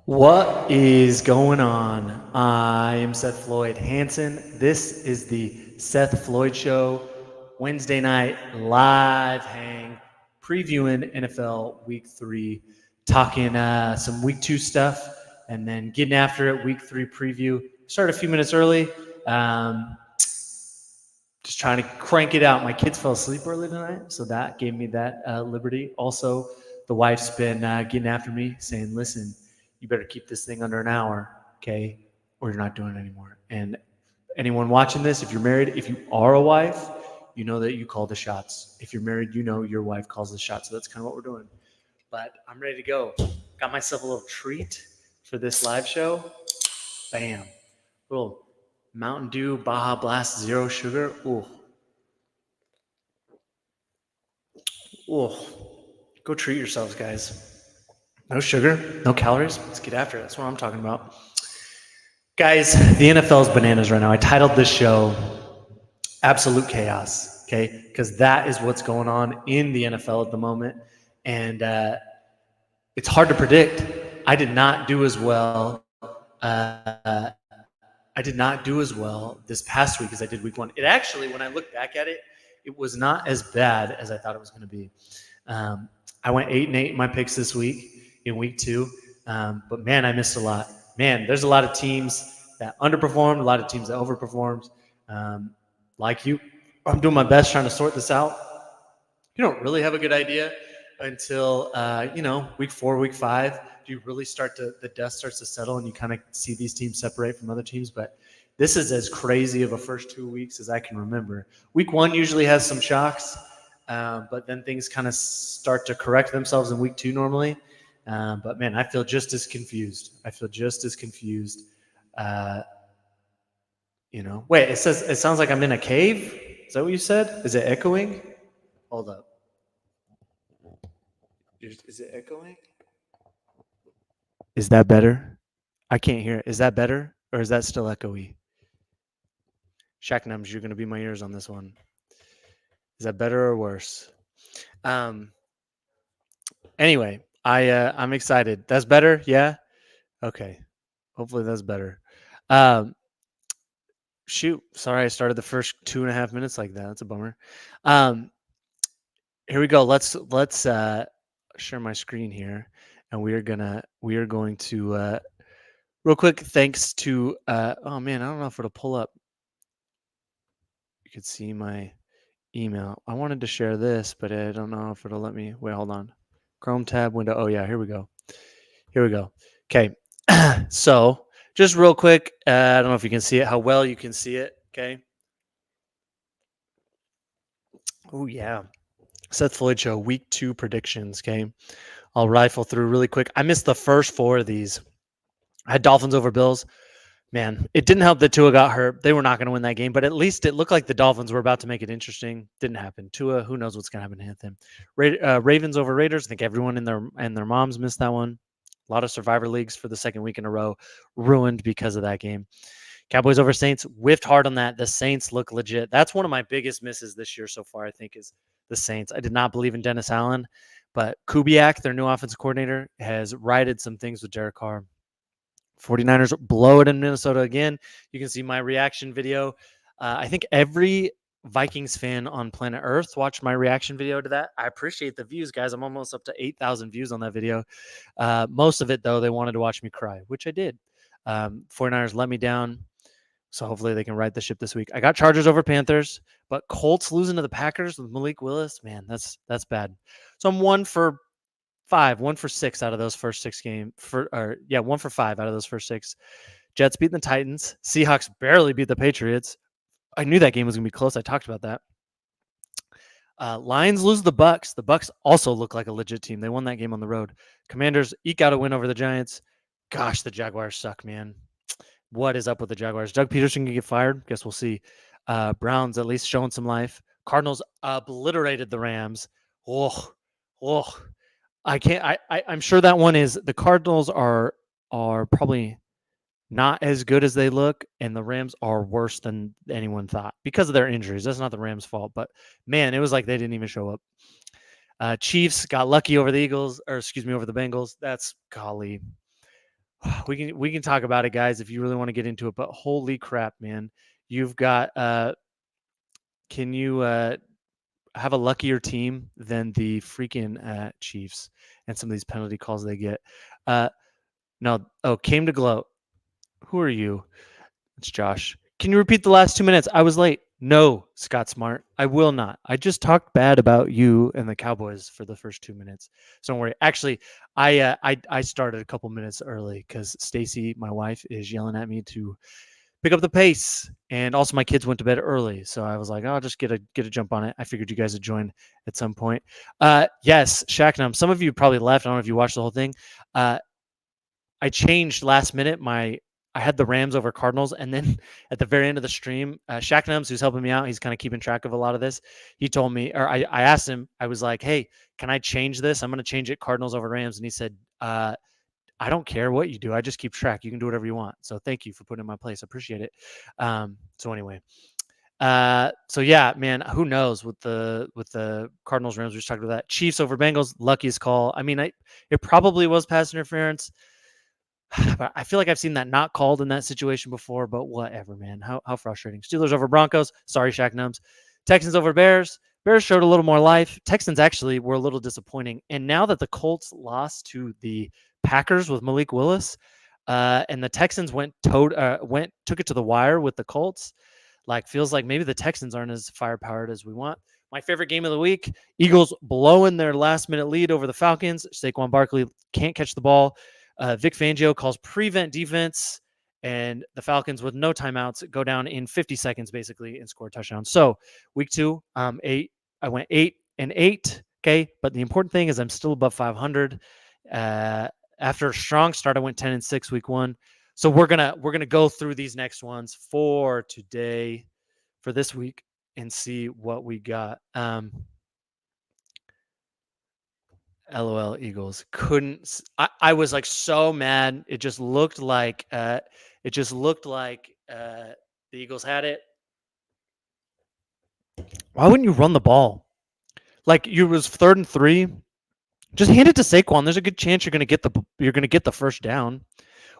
What is going on? I am Seth Floyd Hansen. This is the Seth Floyd Show, Wednesday night live hang, previewing NFL Week 3, talking some Week 2 stuff, and then getting after it, Week 3 preview. Started a few minutes early. Just trying to crank it out. My kids fell asleep early tonight, so that gave me that liberty. Also, the wife's been getting after me, saying, "Listen, you better keep this thing under an hour, okay, or you're not doing it anymore." And anyone watching this, if you're married, if you are a wife, you know that you call the shots. If you're married, you know your wife calls the shots. So that's kind of what we're doing. But I'm ready to go. Got myself a little treat for this live show. Bam. Little Mountain Dew Baja Blast Zero Sugar. Ooh. Ooh. Go treat yourselves, guys. No sugar, no calories. Let's get after it. That's what I'm talking about. Guys, the NFL's bananas right now. I titled this show Absolute Chaos, okay? Because that is what's going on in the NFL at the moment. And it's hard to predict. I did not do as well. I did not do as well this past week as I did week one. It actually, when I look back at it, it was not as bad as I thought it was going to be. I went 8-8 in my picks this week in week two, but man, I missed a lot. Man, there's a lot of teams that underperformed, a lot of teams that overperformed. Like you, I'm doing my best trying to sort this out. You don't really have a good idea until week 4, week 5. Do you really the dust starts to settle and you kind of see these teams separate from other teams? But this is as crazy of a first 2 weeks as I can remember. Week 1 usually has some shocks, but then things kind of start to correct themselves in week 2 normally. But man, I feel just as confused. Wait, it sounds like I'm in a cave. Is that what you said? Is it echoing? Hold up. Is it echoing? Is that better? I can't hear it. Is that better? Or is that still echoey? Shacknums, you're going to be my ears on this one. Is that better or worse? Anyway, I'm excited. That's better? Yeah? Okay. Hopefully that's better. Shoot. Sorry I started the first 2.5 minutes like that. That's a bummer. Here we go. Let's share my screen here, and we are going to real quick. Thanks to oh man, I don't know if it'll pull up. You could see my email. I wanted to share this, but I don't know if it'll let me. Wait, hold on. Chrome tab window. Oh yeah, here we go. Okay. So just real quick, I don't know if you can see it. How well you can see it. Okay. Oh yeah. Seth Floyd Show, week 2 predictions. Okay. I'll rifle through really quick. I missed the first 4 of these. I had Dolphins over Bills. Man, it didn't help that Tua got hurt. They were not going to win that game, but at least it looked like the Dolphins were about to make it interesting. Didn't happen. Tua, who knows what's going to happen to him? Ravens over Raiders. I think everyone and their moms missed that one. A lot of survivor leagues for the second week in a row ruined because of that game. Cowboys over Saints, whiffed hard on that. The Saints look legit. That's one of my biggest misses this year so far, I think, is the Saints. I did not believe in Dennis Allen, but Kubiak, their new offensive coordinator, has righted some things with Derek Carr. 49ers blow it in Minnesota again. You can see my reaction video. I think every Vikings fan on planet Earth watched my reaction video to that. I appreciate the views, guys. I'm almost up to 8,000 views on that video. Most of it, though, they wanted to watch me cry, which I did. 49ers let me down, so hopefully they can right the ship this week. I got Chargers over Panthers, but Colts losing to the Packers with Malik Willis, man, that's bad. So I'm 1 for 6 out of those first 6 games. 1 for 5 out of those first 6. Jets beat the Titans. Seahawks barely beat the Patriots. I knew that game was going to be close. I talked about that. Lions lose the Bucks. The Bucks also look like a legit team. They won that game on the road. Commanders eke out a win over the Giants. Gosh, the Jaguars suck, man. What is up with the Jaguars? Doug Peterson can get fired. Guess we'll see. Browns at least showing some life. Cardinals obliterated the Rams. Oh. I can't. I'm sure that one is. The Cardinals are probably not as good as they look, and the Rams are worse than anyone thought because of their injuries. That's not the Rams' fault, but man, it was like they didn't even show up. Chiefs got lucky over the Eagles, over the Bengals. That's golly. we can talk about it, guys, if you really want to get into it. But holy crap, man! You've got. Can you have a luckier team than the freaking Chiefs and some of these penalty calls they get? Uh, no. Oh, came to gloat. Who are you? It's Josh. Can you repeat the last 2 minutes? I was late. No, Scott Smart. I will not. I just talked bad about you and the Cowboys for the first 2 minutes. So don't worry. Actually, I started a couple minutes early because Stacy, my wife, is yelling at me to pick up the pace, and also my kids went to bed early, so I was like, oh, I'll just get a jump on it. I figured you guys would join at some point. Yes, Shacknum. Some of you probably left. I don't know if you watched the whole thing. I changed last minute. I had the Rams over Cardinals, and then at the very end of the stream, Shacknums, who's helping me out, he's kind of keeping track of a lot of this. He told me, or I asked him, I was like, hey, can I change this? I'm going to change it Cardinals over Rams, and he said, I don't care what you do. I just keep track. You can do whatever you want. So thank you for putting it in my place. I appreciate it. So anyway, so yeah, man, who knows with the Cardinals Rams? We just talked about that. Chiefs over Bengals, luckiest call. I mean, it probably was pass interference. But I feel like I've seen that not called in that situation before, but whatever, man. How frustrating. Steelers over Broncos. Sorry, Shaq Nums. Texans over Bears. Bears showed a little more life. Texans actually were a little disappointing. And now that the Colts lost to the Packers with Malik Willis, and the Texans took it to the wire with the Colts, like feels like maybe the Texans aren't as firepowered as we want. My favorite game of the week: Eagles blowing their last-minute lead over the Falcons. Saquon Barkley can't catch the ball. Vic Fangio calls prevent defense, and the Falcons, with no timeouts, go down in 50 seconds basically and score a touchdown. So week 2, I went 8-8. Okay, but the important thing is I'm still above 500. After a strong start, I went 10-6 week 1. So we're gonna go through these next ones for today, for this week, and see what we got. LOL Eagles couldn't. I was like so mad. It just looked like the Eagles had it. Why wouldn't you run the ball? Like you was 3rd and 3. Just hand it to Saquon. There's a good chance you're gonna get the first down,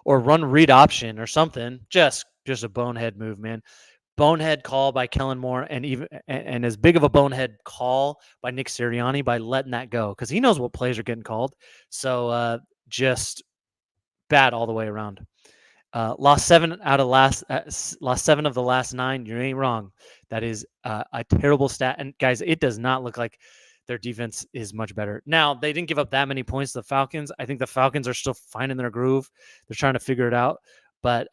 or run read option or something. Just a bonehead move, man. Bonehead call by Kellen Moore, and as big of a bonehead call by Nick Sirianni by letting that go, because he knows what plays are getting called. So just bad all the way around. Lost 7 of the last 9. You ain't wrong. That is a terrible stat. And guys, it does not look like their defense is much better. Now, they didn't give up that many points to the Falcons. I think the Falcons are still finding their groove. They're trying to figure it out. But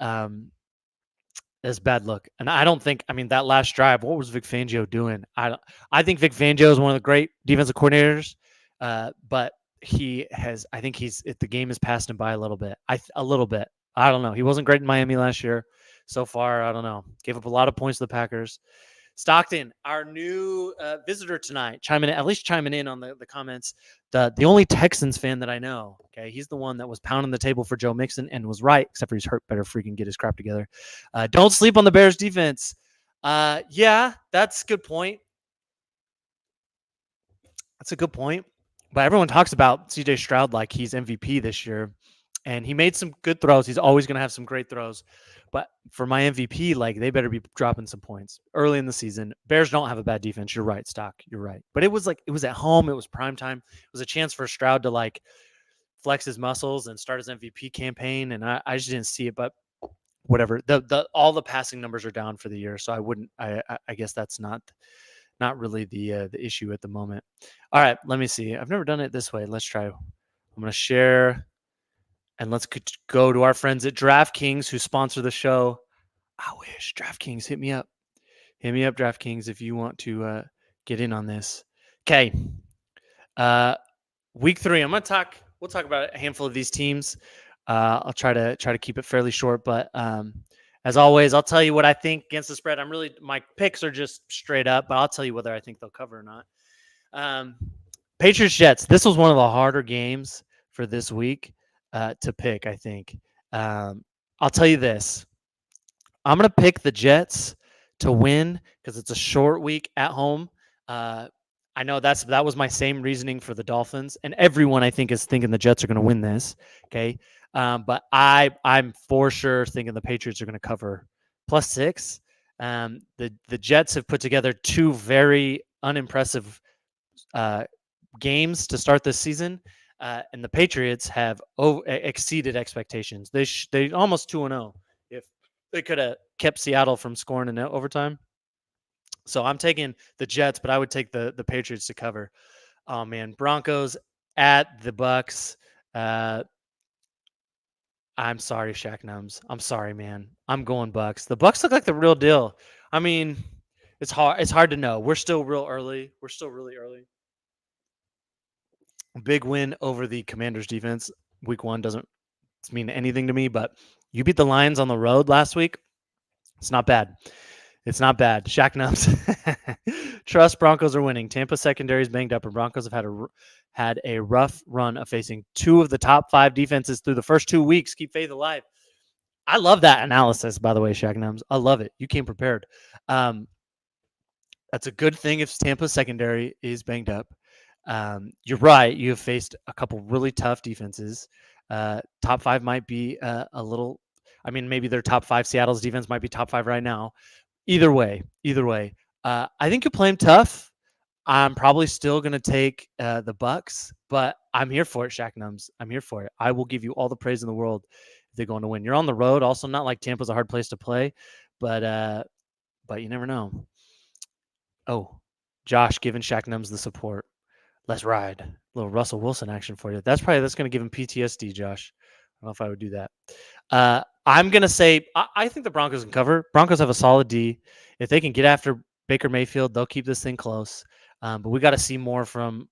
it's bad look. And I don't think, that last drive, what was Vic Fangio doing? I think Vic Fangio is one of the great defensive coordinators, but the game has passed him by a little bit. A little bit. I don't know. He wasn't great in Miami last year. So far, I don't know. Gave up a lot of points to the Packers. Stockton, our new visitor tonight, chiming in on the comments. The only Texans fan that I know. Okay, he's the one that was pounding the table for Joe Mixon and was right, except for he's hurt. Better freaking get his crap together. Don't sleep on the Bears defense. Yeah, that's a good point. That's a good point. But everyone talks about CJ Stroud like he's MVP this year, and he made some good throws. He's always going to have some great throws. But for my MVP, like, they better be dropping some points early in the season. Bears don't have a bad defense. You're right, Stock. You're right. But it was at home. It was prime time. It was a chance for Stroud to like flex his muscles and start his MVP campaign. And I just didn't see it. But whatever. All the passing numbers are down for the year, so I guess that's not really the issue at the moment. All right, let me see. I've never done it this way. Let's try. I'm gonna share. And let's go to our friends at DraftKings who sponsor the show. I wish. DraftKings, hit me up. Hit me up, DraftKings, if you want to get in on this. Okay. Week 3. We'll talk about a handful of these teams. I'll try to keep it fairly short, but as always, I'll tell you what I think against the spread. My picks are just straight up, but I'll tell you whether I think they'll cover or not. Patriots Jets. This was one of the harder games for this week to pick, I think. I'll tell you this. I'm going to pick the Jets to win because it's a short week at home. I know that was my same reasoning for the Dolphins, and everyone I think is thinking the Jets are going to win this. Okay. But I'm for sure thinking the Patriots are going to cover +6. The Jets have put together two very unimpressive uh, games to start this season, and the Patriots have exceeded expectations. They almost 2-0 if they could have kept Seattle from scoring in overtime. So I'm taking the Jets, but I would take the Patriots to cover. Oh man, Broncos at the Bucks. Uh, I'm sorry, Shaq Nums. I'm sorry, man. I'm going Bucks. The Bucks look like the real deal. I mean, it's hard. It's hard to know. We're still real early. We're still really early. Big win over the Commanders defense. Week 1 doesn't mean anything to me, but you beat the Lions on the road last week. It's not bad. It's not bad. Shaq Nums. Trust Broncos are winning. Tampa secondary is banged up, and Broncos have had a rough run of facing two of the top 5 defenses through the first 2 weeks. Keep faith alive. I love that analysis, by the way, Shaq Nums. I love it. You came prepared. Um, that's a good thing if Tampa's secondary is banged up. You're right. You have faced a couple really tough defenses. Top 5 might be a little. I mean, maybe their top 5. Seattle's defense might be top 5 right now. Either way. I think you play them tough. I'm probably still going to take the Bucks, but I'm here for it, Shaq Nums. I'm here for it. I will give you all the praise in the world if they're going to win. You're on the road. Also, not like Tampa's a hard place to play, but you never know. Oh, Josh giving Shaq Nums the support. Let's ride. A little Russell Wilson action for you. That's going to give him PTSD, Josh. I don't know if I would do that. I'm going to say I think the Broncos can cover. Broncos have a solid D. If they can get after Baker Mayfield, they'll keep this thing close. But we got to see more from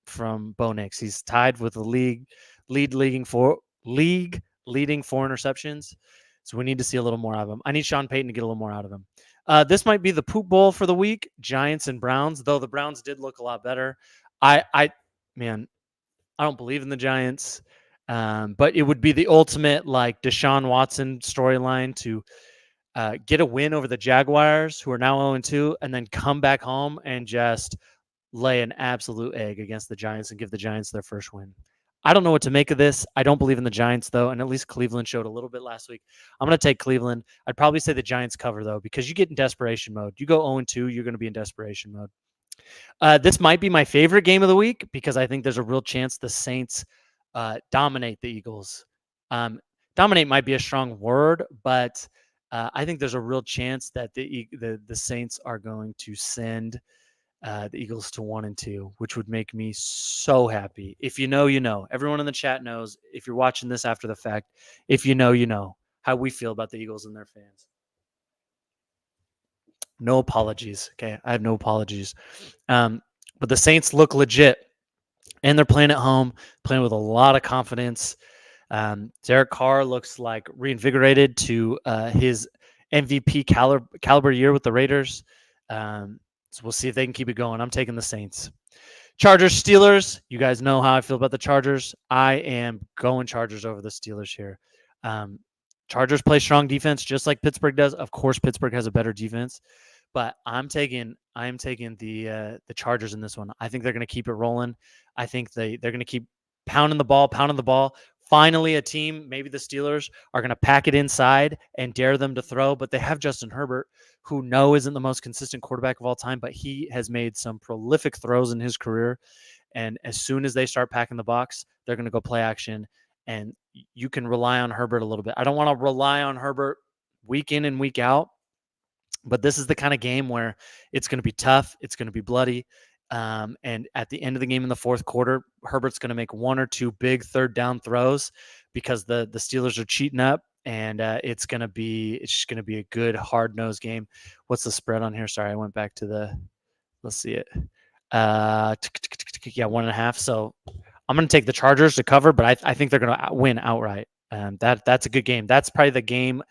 Bo Nix. He's tied with the leading 4 interceptions. So we need to see a little more out of him. I need Sean Payton to get a little more out of him. This might be the poop bowl for the week. Giants and Browns, though the Browns did look a lot better. Man, I don't believe in the Giants, but it would be the ultimate like Deshaun Watson storyline to get a win over the Jaguars, who are now 0-2, and then come back home and just lay an absolute egg against the Giants and give the Giants their first win. I don't know what to make of this. I don't believe in the Giants, though, and at least Cleveland showed a little bit last week. I'm going to take Cleveland. I'd probably say the Giants cover, though, because you get in desperation mode. You go 0-2, you're going to be in desperation mode. This might be my favorite game of the week because I think there's a real chance the Saints dominate the Eagles. Dominate might be a strong word, but I think there's a real chance that the Saints are going to send the Eagles to 1-2, which would make me so happy. If you know, you know. Everyone in the chat knows. If you're watching this after the fact, if you know, you know how we feel about the Eagles and their fans. No apologies. Okay, I have no apologies. But the Saints look legit, and they're playing at home, playing with a lot of confidence. Derek Carr looks like reinvigorated to his MVP caliber year with the Raiders. So we'll see if they can keep it going. I'm taking the Saints. Chargers, Steelers. You guys know how I feel about the Chargers. I am going Chargers over the Steelers here. Chargers play strong defense just like Pittsburgh does. Of course, Pittsburgh has a better defense, but I'm taking the Chargers in this one. I think they're going to keep it rolling. I think they're going to keep pounding the ball. Finally, a team, maybe the Steelers, are going to pack it inside and dare them to throw, but they have Justin Herbert, who isn't the most consistent quarterback of all time, but he has made some prolific throws in his career. And as soon as they start packing the box, they're going to go play action, and you can rely on Herbert a little bit. I don't want to rely on Herbert week in and week out, but this is the kind of game where it's going to be tough. It's going to be bloody. And at the end of the game in the fourth quarter, Herbert's going to make 1 or 2 big third down throws because the Steelers are cheating up, and it's just going to be a good hard nosed game. What's the spread on here? Sorry, I went back to let's see it. Yeah, 1.5. So I'm going to take the Chargers to cover, but I think they're going to win outright. That's a good game. That's probably the game.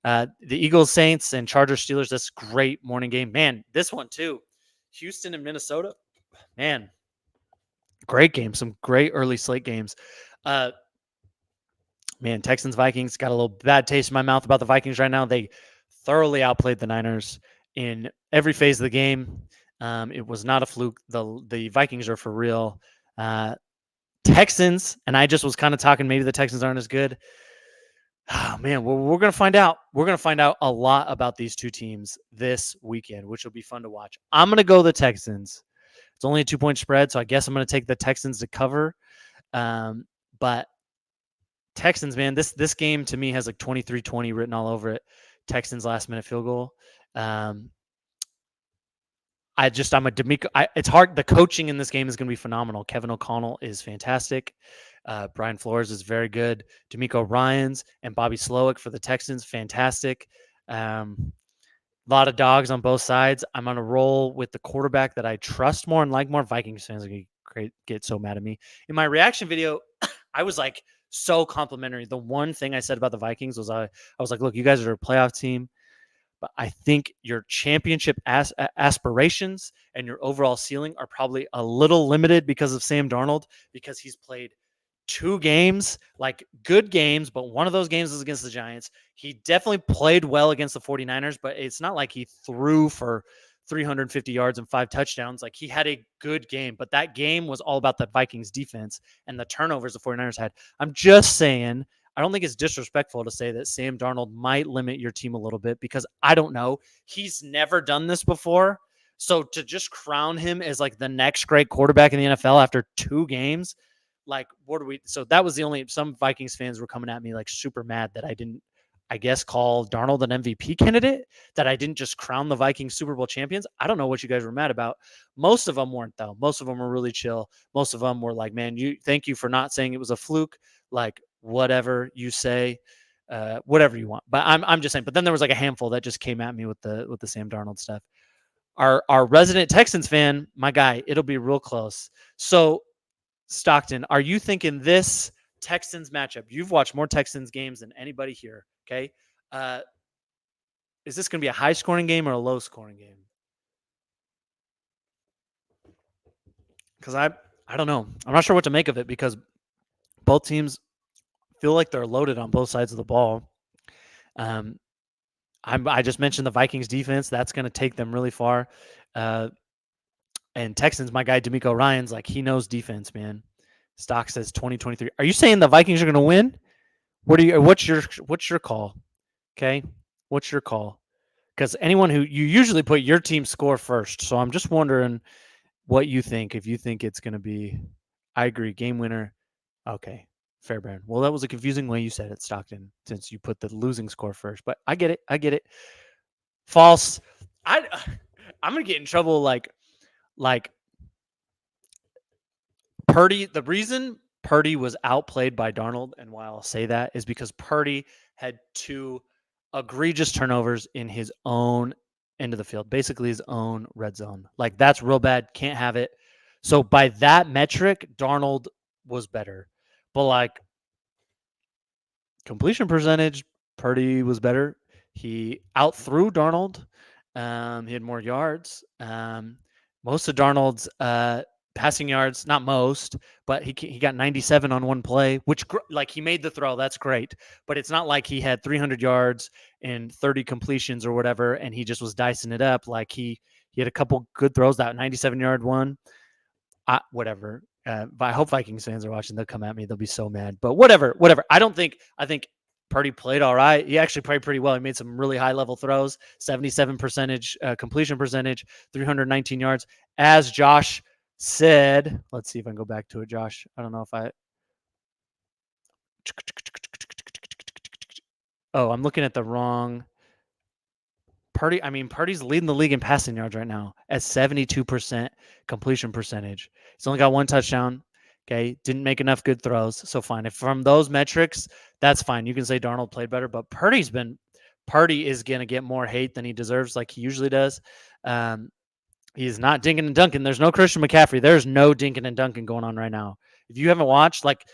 The Eagles, Saints, and Chargers, Steelers. That's a great morning game. Man, this one too. Houston and Minnesota. Man, great game. Some great early slate games. Man, Texans, Vikings, got a little bad taste in my mouth about the Vikings right now. They thoroughly outplayed the Niners in every phase of the game. It was not a fluke. The Vikings are for real. Texans, and I just was kind of talking, maybe the Texans aren't as good. Oh, man, well, we're going to find out. We're going to find out a lot about these two teams this weekend, which will be fun to watch. I'm going to go the Texans. It's only a 2-point spread, so I guess I'm going to take the Texans to cover. But Texans, man, this game to me has like 23-20 written all over it. Texans last minute field goal. I'm a D'Amico. It's hard. The coaching in this game is going to be phenomenal. Kevin O'Connell is fantastic. Brian Flores is very good. D'Amico Ryans and Bobby Slowick for the Texans, fantastic. A lot of dogs on both sides. I'm on a roll with the quarterback that I trust more and like more. Vikings fans are going to get so mad at me. In my reaction video, I was like so complimentary. The one thing I said about the Vikings was I was like, look, you guys are a playoff team, but I think your championship aspirations and your overall ceiling are probably a little limited because of Sam Darnold, because he's played 2 games, like good games, but one of those games was against the Giants. He definitely played well against the 49ers, but it's not like he threw for 350 yards and 5 touchdowns. Like, he had a good game, but that game was all about the Vikings defense and the turnovers the 49ers had. I'm just saying, I don't think it's disrespectful to say that Sam Darnold might limit your team a little bit, because I don't know. He's never done this before. So to just crown him as like the next great quarterback in the NFL after 2 games, like, what are we? So that was the only, some Vikings fans were coming at me like super mad that I didn't, I guess, call Darnold an MVP candidate, that I didn't just crown the Vikings Super Bowl champions. I don't know what you guys were mad about. Most of them weren't, though. Most of them were really chill. Most of them were like, man, thank you for not saying it was a fluke. Like, whatever you say, whatever you want. But I'm just saying. But then there was like a handful that just came at me with the Sam Darnold stuff. Our resident Texans fan, my guy, it'll be real close. So, Stockton, are you thinking this Texans matchup? You've watched more Texans games than anybody here. Okay. Is this going to be a high scoring game or a low scoring game? Because I don't know. I'm not sure what to make of it, because both teams feel like they're loaded on both sides of the ball. I just mentioned the Vikings defense. That's going to take them really far. And Texans, my guy D'Amico Ryans, like, he knows defense, man. Stock says 2023. Are you saying the Vikings are going to win? What's your call? Okay, what's your call? Because anyone who, you usually put your team score first, so I'm just wondering what you think. If you think it's going to be, I agree, game winner. Okay, Fairbairn. Well, that was a confusing way you said it, Stockton, since you put the losing score first. But I get it. False. I'm gonna get in trouble. Like Purdy. The reason Purdy was outplayed by Darnold, and why I'll say that, is because Purdy had 2 egregious turnovers in his own end of the field, basically his own red zone. Like, that's real bad. Can't have it. So by that metric, Darnold was better. But like completion percentage, Purdy was better. He outthrew Darnold. He had more yards. Most of Darnold's passing yards, not most, but he got 97 on one play, which, like, he made the throw. That's great. But it's not like he had 300 yards and 30 completions or whatever, and he just was dicing it up. Like, he had a couple good throws. That 97-yard one, whatever. But I hope Vikings fans are watching. They'll come at me. They'll be so mad. But whatever. I think Purdy played all right. He actually played pretty well. He made some really high-level throws, 77% completion percentage, 319 yards. As Josh said, let's see if I can go back to it, Josh. I don't know if I... Oh, I'm looking at the wrong... Purdy's leading the league in passing yards right now at 72% completion percentage. He's only got 1 touchdown. Okay, didn't make enough good throws, so fine. If from those metrics, that's fine. You can say Darnold played better, but Purdy is going to get more hate than he deserves, like he usually does. He's not dinking and dunking. There's no Christian McCaffrey. There's no dinking and dunking going on right now. If you haven't watched, like,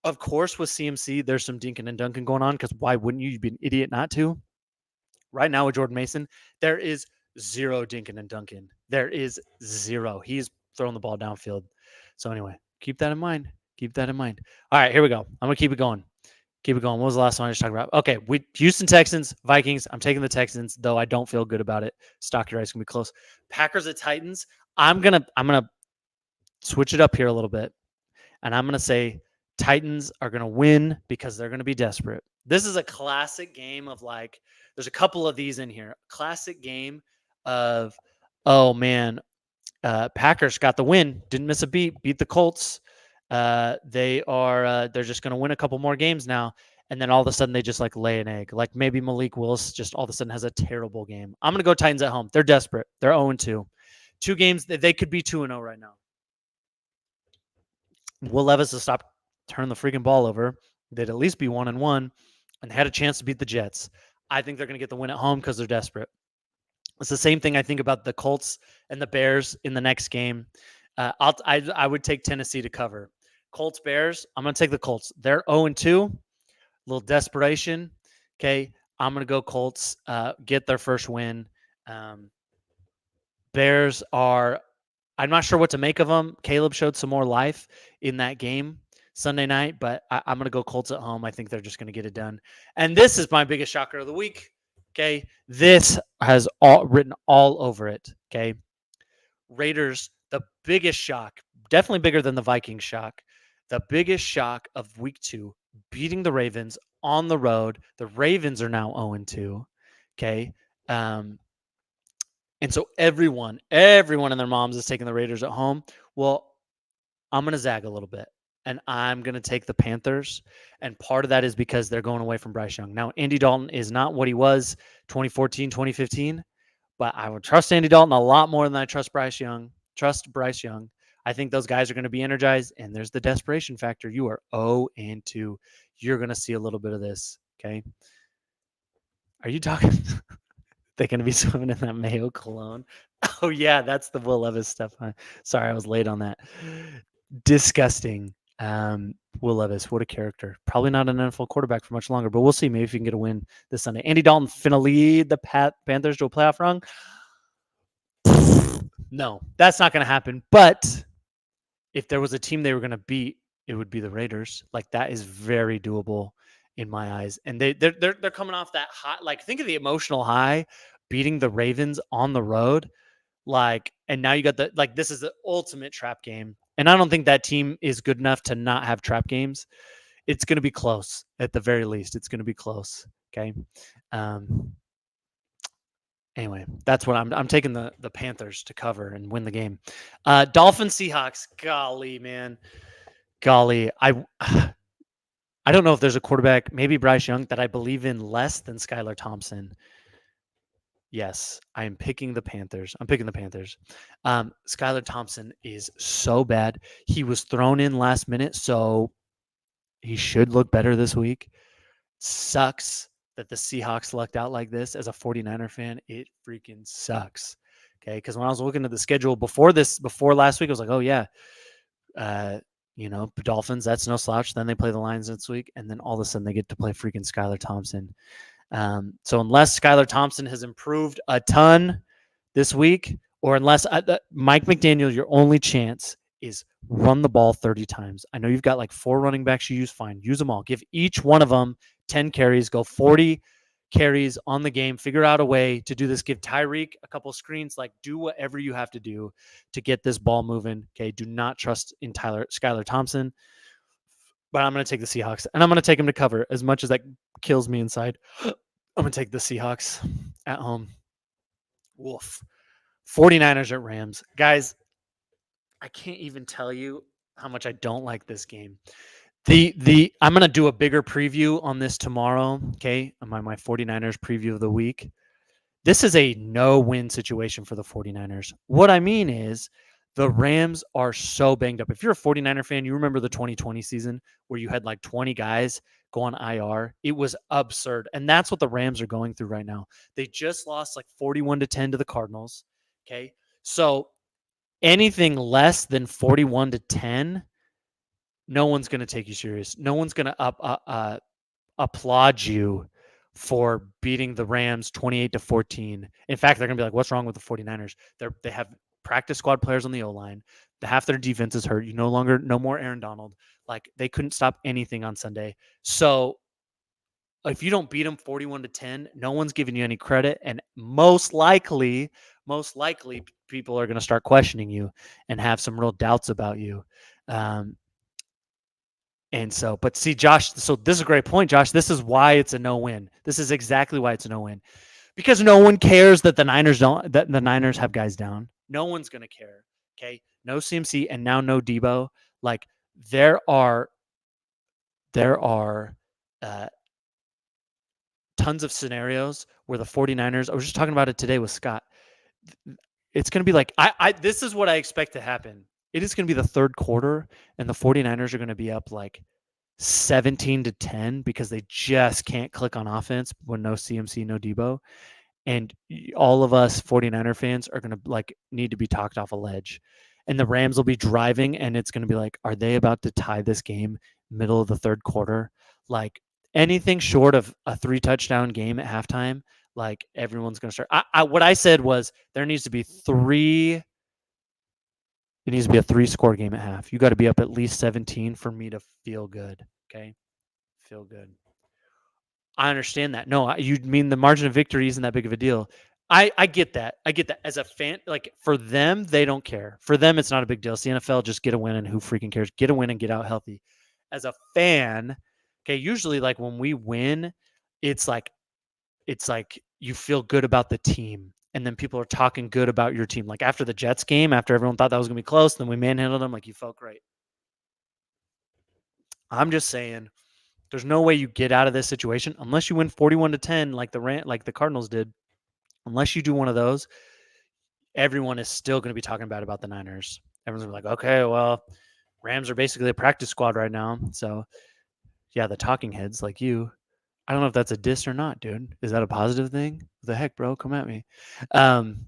of course with CMC, there's some dinking and dunking going on, because why wouldn't you? You'd be an idiot not to. Right now with Jordan Mason, there is zero dinking and dunking. There is zero. He's throwing the ball downfield. So anyway, keep that in mind. All right, here we go. I'm going to keep it going. What was the last one I just talked about? Okay, Houston Texans, Vikings. I'm taking the Texans, though I don't feel good about it. Stock your ice can be close. Packers at Titans. I'm gonna switch it up here a little bit, and I'm gonna say Titans are going to win because they're going to be desperate. This is a classic game of like, there's a couple of these in here. Classic game of, oh man, Packers got the win, didn't miss a beat the Colts. They're just going to win a couple more games now. And then all of a sudden they just like lay an egg. Like maybe Malik Willis just all of a sudden has a terrible game. I'm going to go Titans at home. They're desperate. They're 0-2. 2 games, they could be 2-0 right now. Will Levis to stop turning the freaking ball over. They'd at least be 1-1 and had a chance to beat the Jets. I think they're going to get the win at home because they're desperate. It's the same thing I think about the Colts and the Bears in the next game. I would take Tennessee to cover. Colts Bears. I'm going to take the Colts. They're 0-2. A little desperation. Okay, I'm going to go Colts. Get their first win. Bears are. I'm not sure what to make of them. Caleb showed some more life in that game Sunday night, but I'm going to go Colts at home. I think they're just going to get it done. And this is my biggest shocker of the week. Okay, this has all written all over it. Okay, Raiders, the biggest shock, definitely bigger than the Vikings shock. The biggest shock of week 2, beating the Ravens on the road. The Ravens are now 0-2. Okay. And so everyone and their moms is taking the Raiders at home. Well, I'm going to zag a little bit, and I'm going to take the Panthers. And part of that is because they're going away from Bryce Young. Now, Andy Dalton is not what he was 2014, 2015, but I would trust Andy Dalton a lot more than I trust Bryce Young. I think those guys are going to be energized, and there's the desperation factor. You are 0-2. You're going to see a little bit of this, okay? Are you talking? They're going to be swimming in that Mayo cologne. Oh, yeah, that's the Will Levis stuff. Sorry, I was late on that. Disgusting. Will Levis, what a character. Probably not an NFL quarterback for much longer, but we'll see. Maybe if he can get a win this Sunday. Andy Dalton finna lead the Panthers to a playoff run. No, that's not going to happen. But if there was a team they were going to beat, it would be the Raiders. Like that is very doable in my eyes. And they're coming off that high. Like think of the emotional high, beating the Ravens on the road. Like, and now you got this is the ultimate trap game. And I don't think that team is good enough to not have trap games. It's going to be close at the very least. It's going to be close. Okay. Anyway, that's what I'm taking the Panthers to cover and win the game. Dolphins Seahawks. Golly, man. Golly. I don't know if there's a quarterback, maybe Bryce Young, that I believe in less than Skylar Thompson. Yes, I am picking the Panthers. I'm picking the Panthers. Skylar Thompson is so bad. He was thrown in last minute, so he should look better this week. Sucks that the Seahawks lucked out like this. As a 49er fan, it freaking sucks. Okay, because when I was looking at the schedule before last week, I was like, oh yeah, Dolphins, that's no slouch. Then they play the Lions this week, and then all of a sudden they get to play freaking Skylar Thompson. So unless Skylar Thompson has improved a ton this week, or unless Mike McDaniel, your only chance is run the ball 30 times. I know you've got like 4 running backs you use. Fine, use them all. Give each one of them 10 carries. Go 40 carries on the game. Figure out a way to do this. Give Tyreek a couple screens. Like do whatever you have to do to get this ball moving. Okay, do not trust in Skylar Thompson. But I'm going to take the Seahawks, and I'm going to take them to cover as much as that kills me inside. I'm going to take the Seahawks at home. Woof. 49ers at Rams. Guys, I can't even tell you how much I don't like this game. I'm going to do a bigger preview on this tomorrow, okay? On my 49ers preview of the week. This is a no-win situation for the 49ers. What I mean is the Rams are so banged up. If you're a 49er fan, you remember the 2020 season where you had like 20 guys go on IR. It was absurd. And that's what the Rams are going through right now. They just lost like 41-10 to the Cardinals. Okay. So anything less than 41-10, no one's going to take you serious. No one's going to applaud you for beating the Rams 28-14. In fact, they're going to be like, what's wrong with the 49ers? They have practice squad players on the O-line. Half their defense is hurt. No more Aaron Donald. Like they couldn't stop anything on Sunday. So if you don't beat them 41-10, no one's giving you any credit. And most likely people are going to start questioning you and have some real doubts about you. And so, but see, Josh, so this is a great point, Josh. This is why it's a no-win. This is exactly why it's a no-win. Because no one cares that the Niners have guys down. No one's gonna care. Okay. No CMC and now no Debo. Like there are uh, tons of scenarios where the 49ers, I was just talking about it today with Scott. It's going to be like, this is what I expect to happen. It is going to be the third quarter, and the 49ers are going to be up like 17-10 because they just can't click on offense when no CMC, no Debo. And all of us 49er fans are going to like need to be talked off a ledge. And the Rams will be driving, and it's going to be like, are they about to tie this game middle of the third quarter? Like anything short of a 3-touchdown game at halftime, like everyone's going to start. What I said was there needs to be three. It needs to be a 3-score game at half. You got to be up at least 17 for me to feel good. Okay, feel good. I understand that. No, you mean the margin of victory isn't that big of a deal. I get that. I get that. As a fan, like for them, they don't care. For them, it's not a big deal. It's the NFL, just get a win, and who freaking cares? Get a win and get out healthy. As a fan, okay, usually like when we win, it's like you feel good about the team, and then people are talking good about your team. Like after the Jets game, after everyone thought that was gonna be close, then we manhandled them. Like you felt great. I'm just saying there's no way you get out of this situation unless you win 41-10 like the Cardinals did. Unless you do one of those, everyone is still going to be talking bad about the Niners. Everyone's gonna be like, okay, well, Rams are basically a practice squad right now. So yeah, the talking heads like you. I don't know if that's a diss or not, dude. Is that a positive thing? What the heck, bro? Come at me. Um,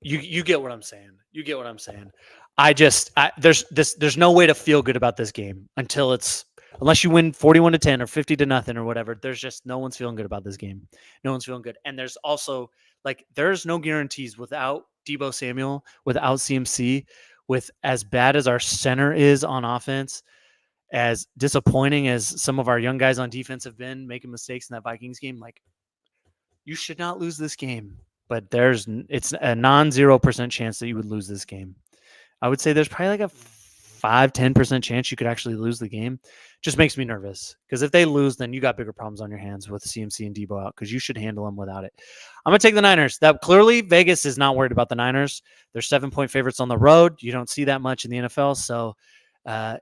you get what I'm saying. You get what I'm saying. There's no way to feel good about this game unless you win 41-10 or 50-0 or whatever. There's just no one's feeling good about this game. No one's feeling good. And there's also like there's no guarantees without Debo Samuel, without CMC, with as bad as our center is on offense, as disappointing as some of our young guys on defense have been making mistakes in that Vikings game. Like you should not lose this game. But it's a non-0% chance that you would lose this game. I would say there's probably like a 5-10% chance you could actually lose the game. Just makes me nervous because if they lose, then you got bigger problems on your hands with CMC and Debo out because you should handle them without it. I'm gonna take the Niners. That clearly Vegas is not worried about the Niners. They're 7-point favorites on the road. You don't see that much in the NFL. So, I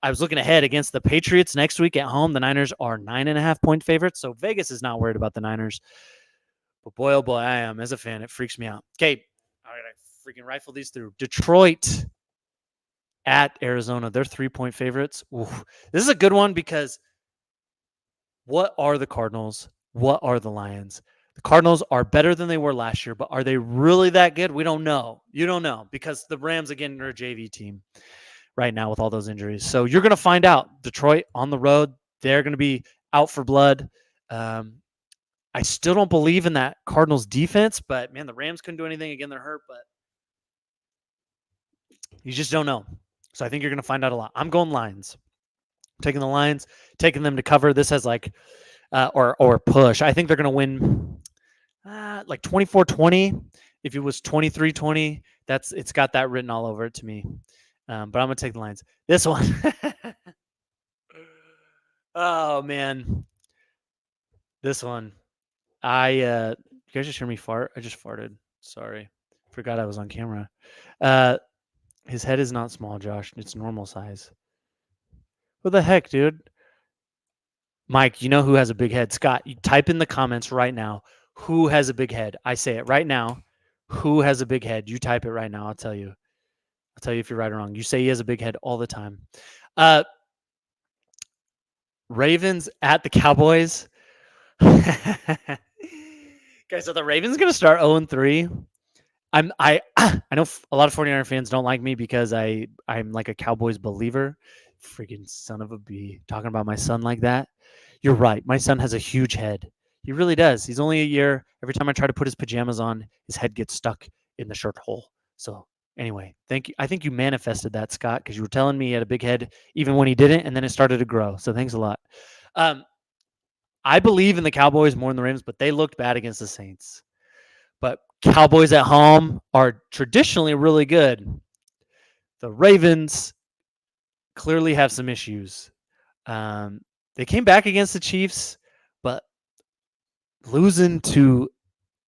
was looking ahead against the Patriots next week at home. The Niners are 9.5-point favorites. So Vegas is not worried about the Niners. But boy, oh boy, I am as a fan. It freaks me out. Okay, I gotta freaking rifle these through. Detroit at Arizona. They're 3-point favorites. Ooh, this is a good one because what are the Cardinals? What are the Lions? The Cardinals are better than they were last year, but are they really that good? We don't know. You don't know because the Rams, again, are a JV team right now with all those injuries. So you're going to find out. Detroit on the road, they're going to be out for blood. I still don't believe in that Cardinals defense, but man, the Rams couldn't do anything. Again, they're hurt, but you just don't know. So I think you're going to find out a lot. I'm going Lions. Taking the Lions, taking them to cover. This has like, or push. I think they're going to win like 24-20. If it was 23-20, it's got that written all over it to me. But I'm going to take the Lions. This one. Oh, man. This one. You guys just hear me fart? I just farted. Sorry. Forgot I was on camera. His head is not small, Josh. It's normal size. What the heck, dude? Mike, you know who has a big head? Scott, you type in the comments right now. Who has a big head? I say it right now. Who has a big head? You type it right now. I'll tell you. I'll tell you if you're right or wrong. You say he has a big head all the time. Ravens at the Cowboys. Okay, so the Ravens going to start 0-3. I know a lot of 49er fans don't like me because I'm like a Cowboys believer. Freaking son of a bee. Talking about my son like that. You're right. My son has a huge head. He really does. He's only a year. Every time I try to put his pajamas on, his head gets stuck in the shirt hole. So anyway, thank you. I think you manifested that, Scott, because you were telling me he had a big head even when he didn't, and then it started to grow. So thanks a lot. I believe in the Cowboys more than the Ravens, but they looked bad against the Saints. But Cowboys at home are traditionally really good. The Ravens clearly have some issues. They came back against the Chiefs, but losing to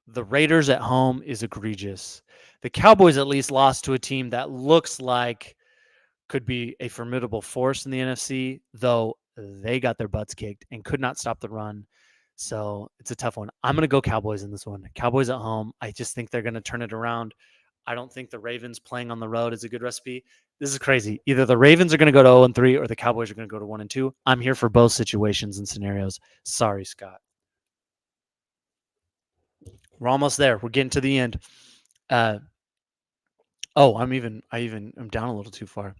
the Raiders at home is egregious. The Cowboys at least lost to a team that looks like could be a formidable force in the NFC, though they got their butts kicked and could not stop the run. So it's a tough one. I'm going to go Cowboys in this one. Cowboys at home. I just think they're going to turn it around. I don't think the Ravens playing on the road is a good recipe. This is crazy. Either the Ravens are going to go to 0-3 or the Cowboys are going to go to 1-2. I'm here for both situations and scenarios. Sorry, Scott. We're almost there. We're getting to the end. I'm down a little too far.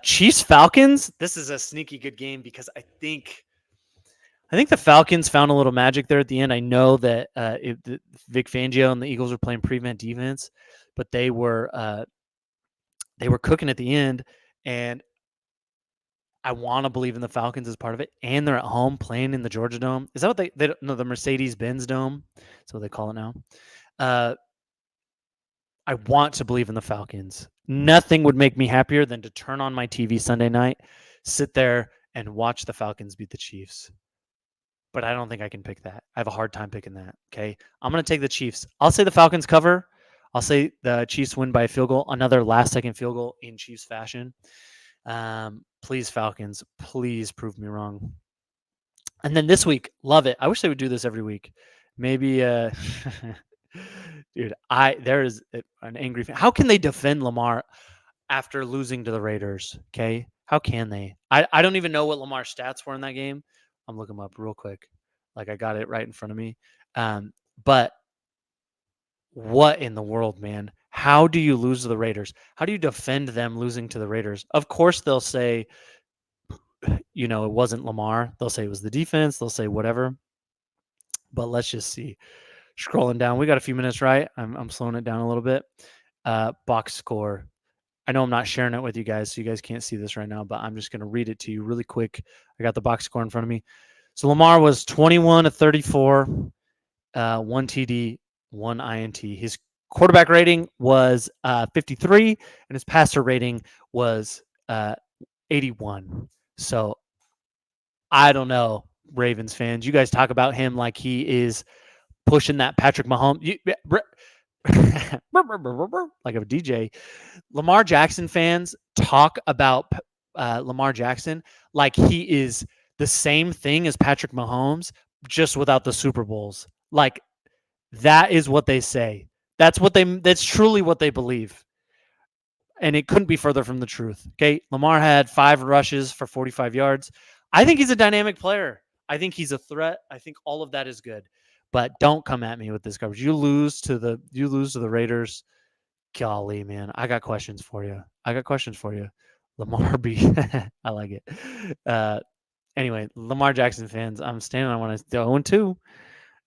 Chiefs Falcons. This is a sneaky good game because I think the Falcons found a little magic there at the end. I know that Vic Fangio and the Eagles were playing prevent defense, but they were cooking at the end, and I want to believe in the Falcons as part of it. And they're at home playing in the Georgia Dome. Is that what they no, the Mercedes-Benz Dome? That's what they call it now. I want to believe in the Falcons. Nothing would make me happier than to turn on my TV Sunday night, sit there, and watch the Falcons beat the Chiefs. But I don't think I can pick that. I have a hard time picking that. Okay. I'm going to take the Chiefs. I'll say the Falcons cover. I'll say the Chiefs win by a field goal, another last second field goal in Chiefs fashion. Please, Falcons, please prove me wrong. And then this week, love it. I wish they would do this every week. Maybe, dude, there is an angry fan. How can they defend Lamar after losing to the Raiders? Okay. How can they? I don't even know what Lamar's stats were in that game. I'm looking them up real quick. Like I got it right in front of me. But what in the world, man? How do you lose to the Raiders? How do you defend them losing to the Raiders? Of course, they'll say, it wasn't Lamar. They'll say it was the defense. They'll say whatever. But let's just see. Scrolling down, we got a few minutes, right? I'm slowing it down a little bit. Box score. I know I'm not sharing it with you guys, so you guys can't see this right now, but I'm just going to read it to you really quick. I got the box score in front of me. So Lamar was 21 of 34, one TD, one INT. His quarterback rating was 53, and his passer rating was 81. So I don't know, Ravens fans. You guys talk about him like he is pushing that Patrick Mahomes. Like a DJ. Lamar Jackson fans talk about Lamar Jackson like he is the same thing as Patrick Mahomes, just without the Super Bowls. Like that is what they say. That's truly what they believe. And it couldn't be further from the truth. Okay. Lamar had 5 rushes for 45 yards. I think he's a dynamic player. I think he's a threat. I think all of that is good. But don't come at me with this garbage. You lose to the Raiders. Golly, man. I got questions for you. Lamar B. I like it. Anyway, Lamar Jackson fans, I'm standing on when I 0-2.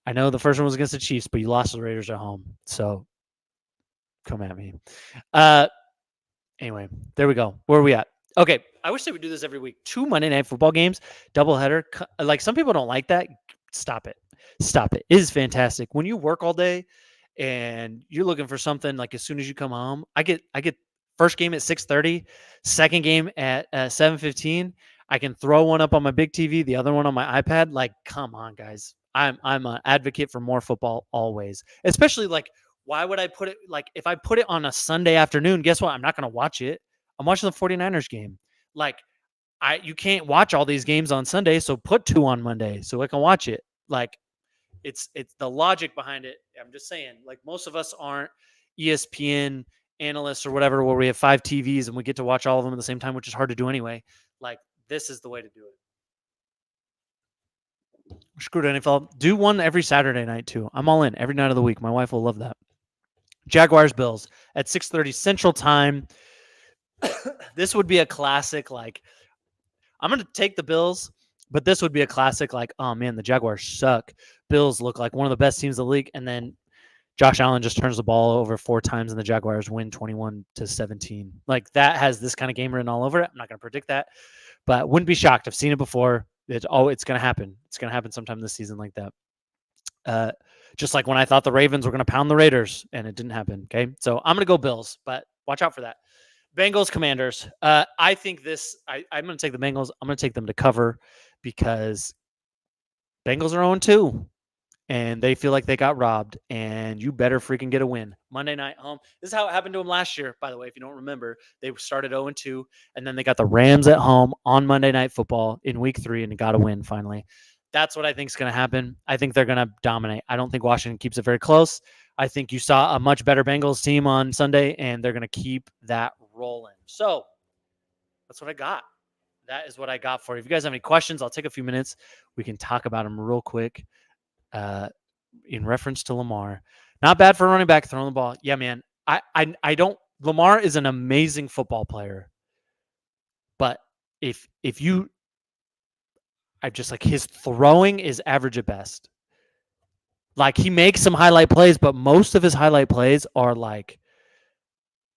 I know the first one was against the Chiefs, but you lost to the Raiders at home. So come at me. Anyway, there we go. Where are we at? Okay. I wish they would do this every week. 2 Monday Night Football games, doubleheader. Like some people don't like that. Stop it. It is fantastic. When you work all day and you're looking for something like as soon as you come home, I get first game at 6:30, second game at 7:15. I can throw one up on my big TV, the other one on my iPad. Like, come on, guys. I'm an advocate for more football always. Especially like, why would I put it like if I put it on a Sunday afternoon, guess what? I'm not going to watch it. I'm watching the 49ers game. Like you can't watch all these games on Sunday, so put 2 on Monday so I can watch it. Like it's the logic behind it. I'm just saying, like most of us aren't ESPN analysts or whatever, where we have 5 TVs and we get to watch all of them at the same time, which is hard to do anyway. Like this is the way to do it. Screw it, NFL. Do one every Saturday night too. I'm all in every night of the week. My wife will love that. Jaguars Bills at 6:30 Central Time. This would be a classic. Like I'm going to take the Bills, but this would be a classic. Like, oh man, the Jaguars suck. Bills look like one of the best teams in the league, and then Josh Allen just turns the ball over 4 times, and the Jaguars win 21-17. Like that has this kind of game written all over it. I'm not going to predict that, but wouldn't be shocked. I've seen it before. It's going to happen. It's going to happen sometime this season like that. Just like when I thought the Ravens were going to pound the Raiders, and it didn't happen. Okay, so I'm going to go Bills, but watch out for that. Bengals Commanders. I think this. I'm going to take the Bengals. I'm going to take them to cover because Bengals are 0-2 and they feel like they got robbed. And you better freaking get a win Monday night home. This is how it happened to them last year. By the way, if you don't remember, they started 0-2 and then they got the Rams at home on Monday Night Football in Week 3 and got a win finally. That's what I think is going to happen. I think they're going to dominate. I don't think Washington keeps it very close. I think you saw a much better Bengals team on Sunday, and they're going to keep that rolling. So that's what I got. That is what I got for you. If you guys have any questions, I'll take a few minutes. We can talk about them real quick. In reference to Lamar, not bad for a running back throwing the ball. Yeah, man. I don't. Lamar is an amazing football player, but if you, I just like his throwing is average at best. Like he makes some highlight plays, but most of his highlight plays are like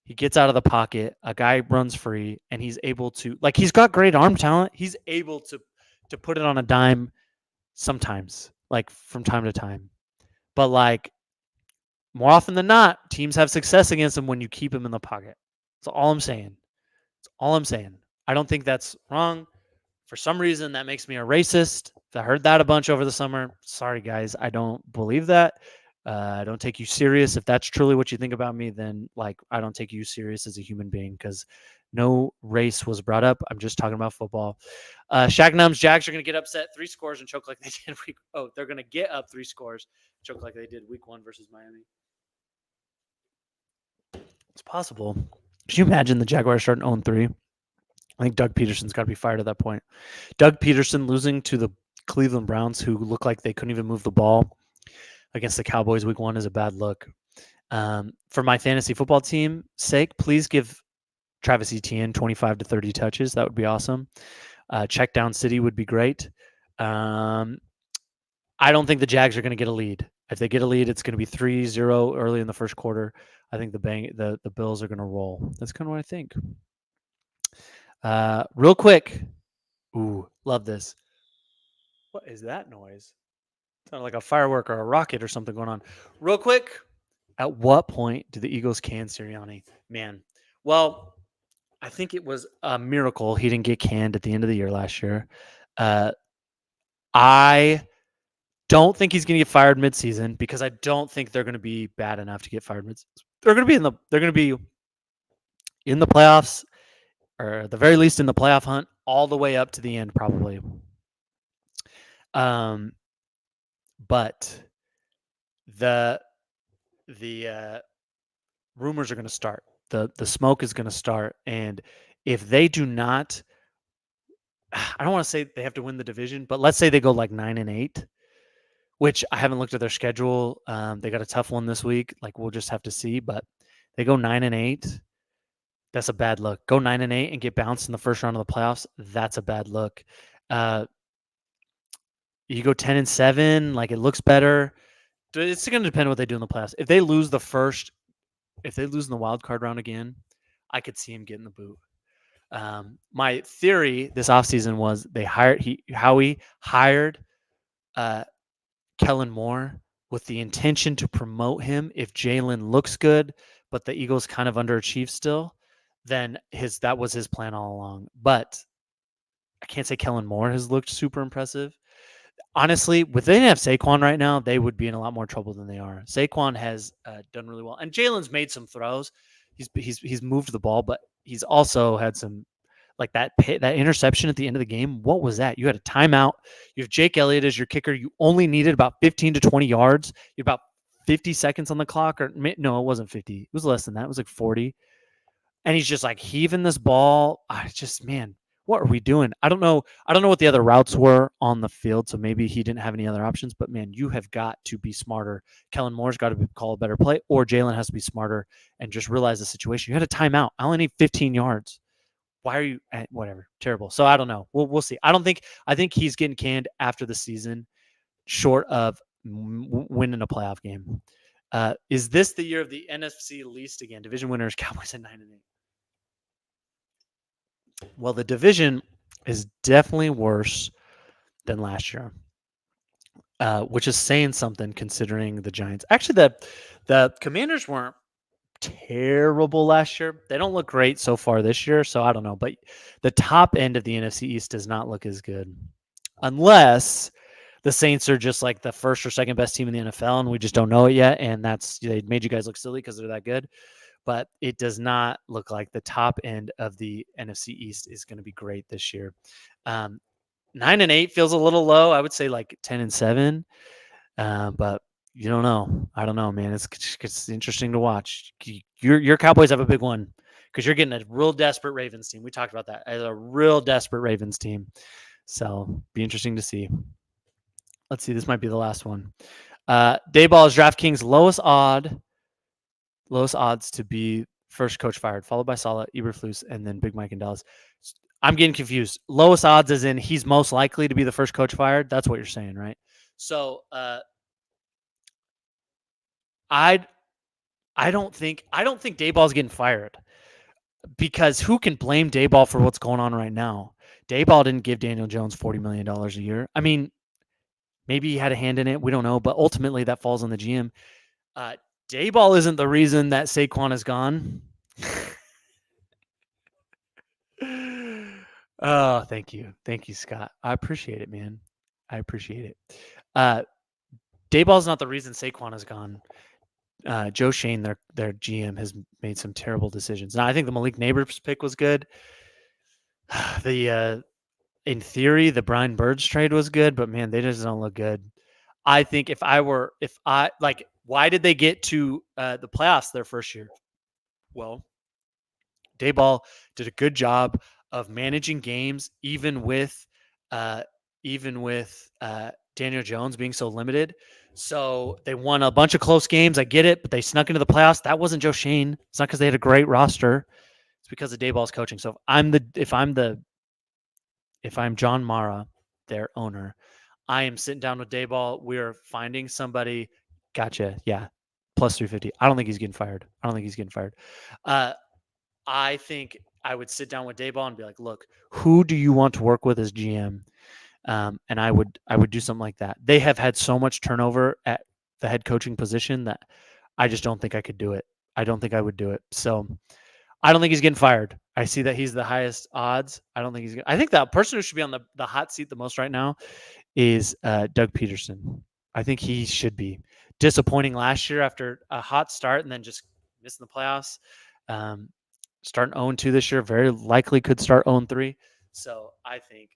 he gets out of the pocket, a guy runs free, and he's able to like he's got great arm talent. He's able to put it on a dime sometimes, like from time to time. But like more often than not, teams have success against him when you keep him in the pocket. That's all I'm saying. That's all I'm saying. I don't think that's wrong. For some reason, that makes me a racist. I heard that a bunch over the summer. Sorry, guys. I don't believe that. I don't take you serious. If that's truly what you think about me, then like I don't take you serious as a human being because no race was brought up. I'm just talking about football. Shaq Numbs Jags are going to get upset 3 scores and choke like they did week. Oh, they're going to get up 3 scores, choke like they did week 1 versus Miami. It's possible. Could you imagine the Jaguars starting 0-3? I think Doug Peterson's got to be fired at that point. Doug Peterson losing to the Cleveland Browns, who look like they couldn't even move the ball against the Cowboys week 1, is a bad look. For my fantasy football team sake, please give Travis Etienne 25 to 30 touches. That would be awesome. Check down City would be great. I don't think the Jags are going to get a lead. If they get a lead, it's going to be 3-0 early in the first quarter. I think the Bills are going to roll. That's kind of what I think. Real quick. Ooh, love this. What is that noise? Sounded like a firework or a rocket or something going on. Real quick. At what point do the Eagles can Sirianni? Man, well, I think it was a miracle he didn't get canned at the end of the year last year. I don't think he's going to get fired midseason because I don't think they're going to be bad enough to get fired midseason. They're going to be in the playoffs, or at the very least in the playoff hunt, all the way up to the end probably. But the rumors are going to start. The smoke is going to start, and if they do not, I don't want to say they have to win the division, but let's say they go like 9-8, which I haven't looked at their schedule. They got a tough one this week. Like we'll just have to see, but they go 9-8. That's a bad look. Go 9-8 and get bounced in the first round of the playoffs. That's a bad look. You go 10-7, like it looks better. It's going to depend on what they do in the playoffs. If they lose in the wild card round again, I could see him getting the boot. My theory this offseason was Howie hired Kellen Moore with the intention to promote him if Jalen looks good, but the Eagles kind of underachieve still. Then that was his plan all along. But I can't say Kellen Moore has looked super impressive. Honestly, if they didn't have Saquon right now, they would be in a lot more trouble than they are. Saquon has done really well, and Jalen's made some throws. He's moved the ball, but he's also had some like that interception at the end of the game. What was that? You had a timeout. You have Jake Elliott as your kicker. You only needed about 15 to 20 yards. You had about 50 seconds on the clock, or no, it wasn't 50. It was less than that. It was like 40. And he's just like heaving this ball. Man, what are we doing? I don't know what the other routes were on the field, so maybe he didn't have any other options. But man, you have got to be smarter. Kellen Moore's got to call a better play, or Jalen has to be smarter and just realize the situation. You had a timeout. I only need 15 yards. Why are you whatever? Terrible. So I don't know. We'll see. I think he's getting canned after the season, short of winning a playoff game. Is this the year of the NFC least again? Division winners, Cowboys at 9-8. Well, the division is definitely worse than last year, which is saying something considering the Giants. Actually, the Commanders weren't terrible last year. They don't look great so far this year, so I don't know. But the top end of the NFC East does not look as good, unless the Saints are just like the first or second best team in the NFL, and we just don't know it yet. And they made you guys look silly because they're that good. But it does not look like the top end of the NFC East is going to be great this year. 9-8 feels a little low. I would say like 10-7, but you don't know. I don't know, man. It's interesting to watch. Your Cowboys have a big one because you're getting a real desperate Ravens team. We talked about that as a real desperate Ravens team. So be interesting to see. Let's see. This might be the last one. Dayball is DraftKings lowest odds to be first coach fired, followed by Saleh, Eberflus, and then Big Mike and Dallas. I'm getting confused. Lowest odds as in he's most likely to be the first coach fired. That's what you're saying, right? So I don't think Dayball's getting fired because who can blame Dayball for what's going on right now? Dayball didn't give Daniel Jones $40 million a year. I mean, maybe he had a hand in it. We don't know, but ultimately that falls on the GM. Dayball isn't the reason that Saquon is gone. Oh, thank you. Thank you, Scott. I appreciate it, man. I appreciate it. Dayball's not the reason Saquon is gone. Joe Shane, their GM, has made some terrible decisions. Now, I think the Malik Neighbors pick was good. In theory, the Brian Birds trade was good, but man, they just don't look good. I think why did they get to the playoffs their first year? Well, Dayball did a good job of managing games, even with Daniel Jones being so limited. So they won a bunch of close games. I get it, but they snuck into the playoffs. That wasn't Joe Shane. It's not because they had a great roster. It's because of Dayball's coaching. So if I'm John Mara, their owner, I am sitting down with Dayball. We're finding somebody. Gotcha. Yeah. Plus 350. I don't think he's getting fired. I think I would sit down with Dayball and be like, look, who do you want to work with as GM? And I would do something like that. They have had so much turnover at the head coaching position that I just don't think I could do it. I don't think I would do it. So I don't think he's getting fired. I see that he's the highest odds. I think the person who should be on the hot seat the most right now is Doug Peterson. I think he should be. Disappointing last year after a hot start and then just missing the playoffs. Starting 0-2 this year, very likely could start 0-3. So I think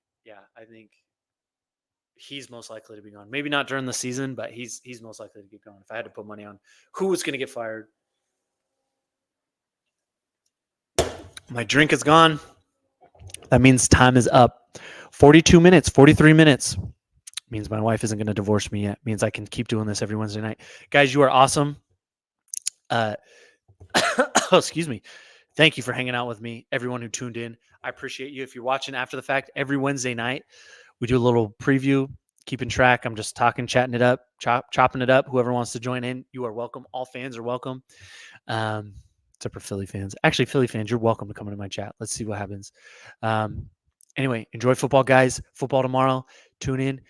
he's most likely to be gone. Maybe not during the season, but he's most likely to get gone. If I had to put money on who was going to get fired. My drink is gone. That means time is up. 42 minutes, 43 minutes. Means my wife isn't going to divorce me yet. Means I can keep doing this every Wednesday night. Guys, you are awesome. Excuse me. Thank you for hanging out with me, everyone who tuned in. I appreciate you. If you're watching after the fact, every Wednesday night, we do a little preview, keeping track. I'm just talking, chatting it up, chopping it up. Whoever wants to join in, you are welcome. All fans are welcome. Except for Philly fans. Actually, Philly fans, you're welcome to come into my chat. Let's see what happens. Anyway, enjoy football, guys. Football tomorrow. Tune in.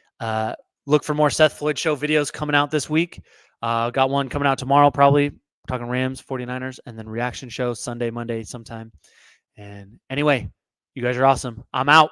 Look for more Seth Floyd Show videos coming out this week. Got one coming out tomorrow, probably. Talking Rams, 49ers, and then reaction show Sunday, Monday sometime. And anyway, you guys are awesome. I'm out.